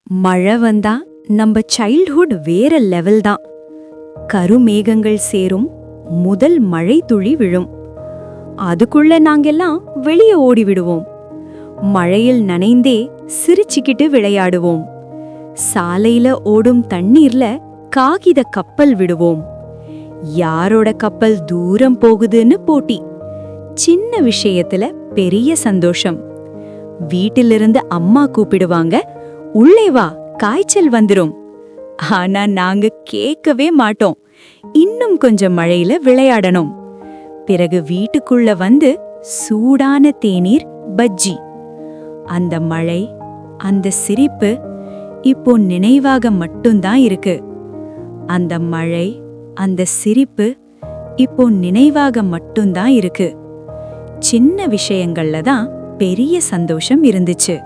மழை வந்தா நம்ம சைல்ட்ஹுட் வேற லெவல் தான். கருமேகங்கள் சேரும், முதல் மழை துளி விழும். அதுக்குள்ள நாங்கெல்லாம் வெளியே ஓடிவிடுவோம். மழையில் நனைந்தே சிரிச்சுக்கிட்டு விளையாடுவோம். சாலையில ஓடும் தண்ணீர்ல காகித கப்பல் விடுவோம். யாரோட கப்பல் தூரம் போகுதுன்னு போட்டி. சின்ன விஷயத்துல பெரிய சந்தோஷம். வீட்டிலிருந்து அம்மா கூப்பிடுவாங்க, உள்ளே வா, காய்ச்சல் வந்துரும். ஆனா நாங்க கேட்கவே மாட்டோம். இன்னும் கொஞ்சம் மழையில விளையாடணும். பிறகு வீட்டுக்குள்ள வந்து சூடான தேநீர், பஜ்ஜி. அந்த மழை, அந்த சிரிப்பு இப்போ நினைவாக மட்டும்தான் இருக்கு. அந்த மழை, அந்த சிரிப்பு இப்போ நினைவாக மட்டும்தான் இருக்கு. சின்ன விஷயங்கள்ல தான் பெரிய சந்தோஷம் இருந்துச்சு.